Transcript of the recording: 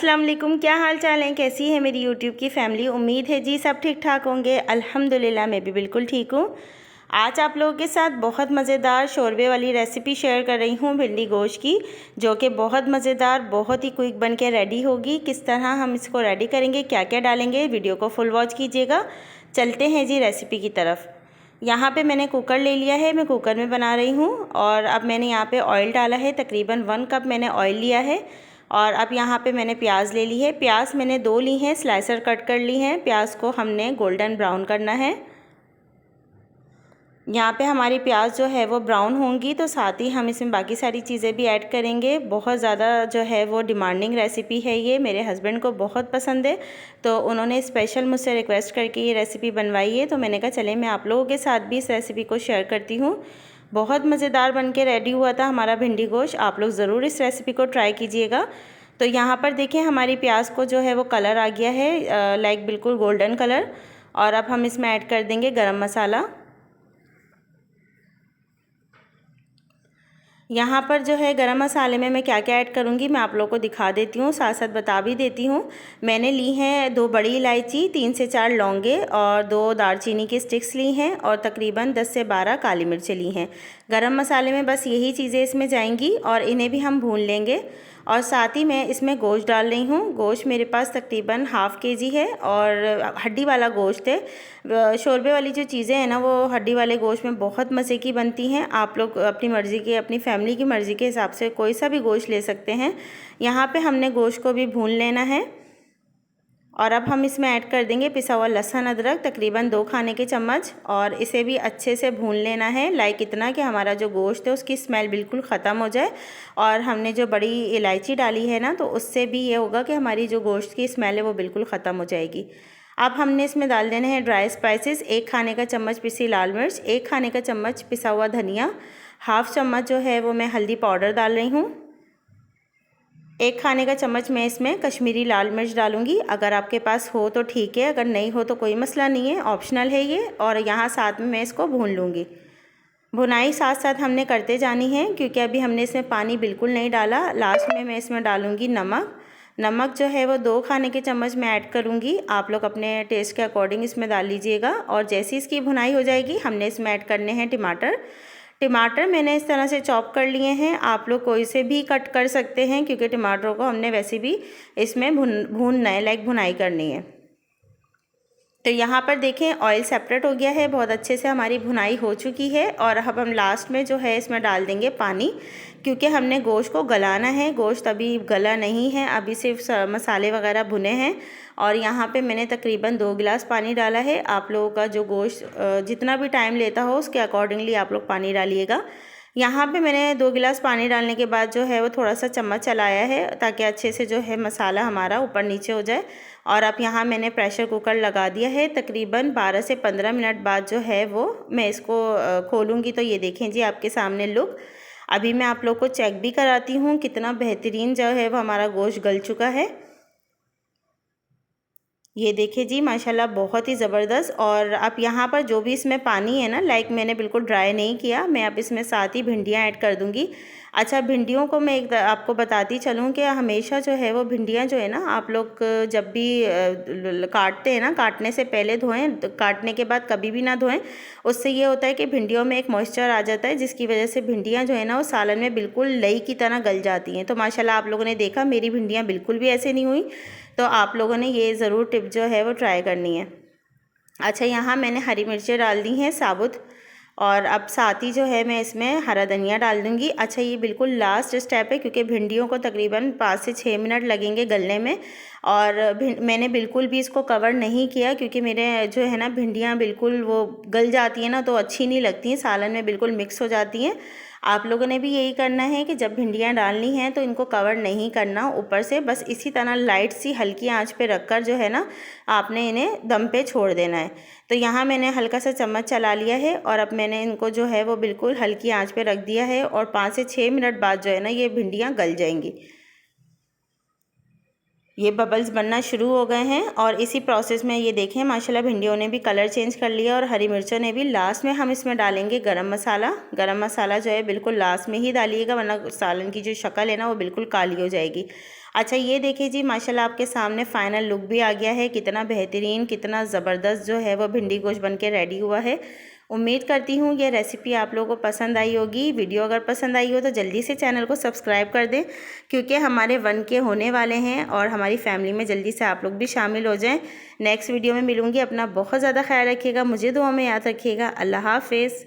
अस्सलाम वालेकुम। क्या हाल चाल है, कैसी है मेरी यूट्यूब की फैमिली। उम्मीद है जी सब ठीक ठाक होंगे। अल्हम्दुलिल्लाह मैं भी बिल्कुल ठीक हूँ। आज आप लोगों के साथ बहुत मज़ेदार शोरबे वाली रेसिपी शेयर कर रही हूँ भिंडी गोश्त की, जो कि बहुत मज़ेदार बहुत ही क्विक बन के रेडी होगी। किस तरह हम इसको रेडी करेंगे, क्या क्या डालेंगे, वीडियो को फुल वॉच कीजिएगा। चलते हैं जी रेसिपी की तरफ। यहाँ पे मैंने कुकर ले लिया है, मैं कुकर में बना रही हूँ। और अब मैंने यहाँ पे ऑयल डाला है, तकरीबन 1 कप मैंने ऑयल लिया है। और अब यहाँ पे मैंने प्याज ले ली है। प्याज मैंने 2 ली हैं, स्लाइसर कट कर ली हैं। प्याज को हमने गोल्डन ब्राउन करना है। यहाँ पे हमारी प्याज जो है वो ब्राउन होंगी तो साथ ही हम इसमें बाकी सारी चीज़ें भी ऐड करेंगे। बहुत ज़्यादा जो है वो डिमांडिंग रेसिपी है ये, मेरे हस्बैंड को बहुत पसंद है, तो उन्होंने स्पेशल मुझसे रिक्वेस्ट करके ये रेसिपी बनवाई है। तो मैंने कहा चले मैं आप लोगों के साथ भी इस रेसिपी को शेयर करती हूँ। बहुत मज़ेदार बन के रेडी हुआ था हमारा भिंडी गोश्त। आप लोग ज़रूर इस रेसिपी को ट्राई कीजिएगा। तो यहाँ पर देखें हमारी प्याज को जो है वो कलर आ गया है, लाइक बिल्कुल गोल्डन कलर। और अब हम इसमें ऐड कर देंगे गरम मसाला। यहाँ पर जो है गरम मसाले में मैं क्या क्या ऐड करूँगी मैं आप लोगों को दिखा देती हूँ, साथ साथ बता भी देती हूँ। मैंने ली हैं 2 बड़ी इलायची, 3 से 4 लौंगे और 2 दालचीनी की स्टिक्स ली हैं और तकरीबन 10 से 12 काली मिर्चें ली हैं। गरम मसाले में बस यही चीज़ें इसमें जाएंगी और इन्हें भी हम भून लेंगे। और साथ ही मैं इसमें गोश्त डाल रही हूँ। गोश्त मेरे पास तकरीबन ½ केजी है और हड्डी वाला गोश्त है। शोरबे वाली जो चीज़ें हैं ना वो हड्डी वाले गोश्त में बहुत मज़े की बनती हैं। आप लोग अपनी मर्ज़ी के, अपनी फैमिली की मर्ज़ी के हिसाब से कोई सा भी गोश्त ले सकते हैं। यहाँ पे हमने गोश्त को भी भून लेना है। और अब हम इसमें ऐड कर देंगे पिसा हुआ लहसुन अदरक, तकरीबन 2 खाने के चम्मच, और इसे भी अच्छे से भून लेना है, लाइक इतना कि हमारा जो गोश्त है उसकी स्मेल बिल्कुल ख़त्म हो जाए। और हमने जो बड़ी इलायची डाली है ना तो उससे भी ये होगा कि हमारी जो गोश्त की स्मेल है वो बिल्कुल ख़त्म हो जाएगी। अब हमने इसमें डाल देने हैं ड्राई स्पाइसेस। 1 खाने का चम्मच पिसी लाल मिर्च, 1 खाने का चम्मच पिसा हुआ धनिया, ½ चम्मच जो है वो मैं हल्दी पाउडर डाल रही हूँ। 1 खाने का चम्मच मैं इसमें कश्मीरी लाल मिर्च डालूंगी। अगर आपके पास हो तो ठीक है, अगर नहीं हो तो कोई मसला नहीं है, ऑप्शनल है ये। और यहाँ साथ में मैं इसको भून लूँगी। भुनाई साथ साथ हमने करते जानी है क्योंकि अभी हमने इसमें पानी बिल्कुल नहीं डाला। लास्ट में मैं इसमें डालूँगी नमक। नमक जो है वो 2 खाने के चम्मच मैं ऐड करूँगी। आप लोग अपने टेस्ट के अकॉर्डिंग इसमें डाल लीजिएगा। और जैसे इसकी भुनाई हो जाएगी हमने इसमें ऐड करने हैं टमाटर। टमाटर मैंने इस तरह से चॉप कर लिए हैं, आप लोग कोई से भी कट कर सकते हैं क्योंकि टमाटरों को हमने वैसे भी इसमें भूनना है, लाइक भुनाई करनी है। तो यहाँ पर देखें ऑयल सेपरेट हो गया है, बहुत अच्छे से हमारी भुनाई हो चुकी है। और अब हम लास्ट में जो है इसमें डाल देंगे पानी, क्योंकि हमने गोश्त को गलाना है। गोश्त अभी गला नहीं है, अभी सिर्फ मसाले वगैरह भुने हैं। और यहाँ पे मैंने तकरीबन 2 गिलास पानी डाला है। आप लोगों का जो गोश्त जितना भी टाइम लेता हो उसके अकॉर्डिंगली आप लोग पानी डालिएगा। यहाँ पे मैंने 2 गिलास पानी डालने के बाद जो है वो थोड़ा सा चम्मच चलाया है ताकि अच्छे से जो है मसाला हमारा ऊपर नीचे हो जाए। और अब यहाँ मैंने प्रेशर कुकर लगा दिया है। तकरीबन 12 से 15 मिनट बाद जो है वो मैं इसको खोलूँगी। तो ये देखें जी आपके सामने लुक। अभी मैं आप लोग को चेक भी कराती हूँ कितना बेहतरीन जो है वो हमारा गोश्त गल चुका है। ये देखिए जी माशाल्लाह बहुत ही ज़बरदस्त। और अब यहाँ पर जो भी इसमें पानी है ना, लाइक मैंने बिल्कुल ड्राई नहीं किया, मैं अब इसमें साथ ही भिंडियाँ ऐड कर दूँगी। अच्छा, भिंडियों को मैं एक आपको बताती चलूँ कि हमेशा जो है वो भिंडियाँ जो है ना आप लोग जब भी काटते हैं ना, काटने से पहले धोएं, काटने के बाद कभी भी ना धोएं। उससे ये होता है कि भिंडियों में एक मॉइस्चर आ जाता है जिसकी वजह से भिंडियाँ जो है ना वो सालन में बिल्कुल लई की तरह गल जाती हैं। तो माशाल्लाह आप लोगों ने देखा मेरी भिंडियाँ बिल्कुल भी ऐसे नहीं हुई। तो आप लोगों ने ये ज़रूर टिप जो है वो ट्राई करनी है। अच्छा, यहाँ मैंने हरी मिर्चें डाल दी हैं साबुत। और अब साथ ही जो है मैं इसमें हरा धनिया डाल दूँगी। अच्छा, ये बिल्कुल लास्ट स्टेप है क्योंकि भिंडियों को तकरीबन 5 से 6 मिनट लगेंगे गलने में। और मैंने बिल्कुल भी इसको कवर नहीं किया क्योंकि मेरे जो है ना भिंडियाँ बिल्कुल वो गल जाती हैं ना तो अच्छी नहीं लगती हैं, सालन में बिल्कुल मिक्स हो जाती हैं। आप लोगों ने भी यही करना है कि जब भिंडियाँ डालनी हैं तो इनको कवर नहीं करना ऊपर से, बस इसी तरह लाइट सी हल्की आंच पे रखकर जो है ना आपने इन्हें दम पे छोड़ देना है। तो यहाँ मैंने हल्का सा चम्मच चला लिया है और अब मैंने इनको जो है वो बिल्कुल हल्की आंच पे रख दिया है और 5 से 6 मिनट बाद जो है ना ये भिंडियाँ गल जाएंगी। ये बबल्स बनना शुरू हो गए हैं और इसी प्रोसेस में ये देखें माशाल्लाह भिंडियों ने भी कलर चेंज कर लिया और हरी मिर्चों ने भी। लास्ट में हम इसमें डालेंगे गरम मसाला। गरम मसाला जो है बिल्कुल लास्ट में ही डालिएगा, वरना सालन की जो शक्ल है ना वो बिल्कुल काली हो जाएगी। अच्छा ये देखिए जी माशाल्लाह आपके सामने फ़ाइनल लुक भी आ गया है। कितना बेहतरीन, कितना ज़बरदस्त जो है वो भिंडी गोश्त बन के रेडी हुआ है। उम्मीद करती हूँ ये रेसिपी आप लोगों को पसंद आई होगी। वीडियो अगर पसंद आई हो तो जल्दी से चैनल को सब्सक्राइब कर दें, क्योंकि हमारे 1K होने वाले हैं और हमारी फैमिली में जल्दी से आप लोग भी शामिल हो जाएं। नेक्स्ट वीडियो में मिलूँगी। अपना बहुत ज़्यादा ख्याल रखिएगा, मुझे दुआ में याद रखिएगा। अल्लाह हाफ़िज़।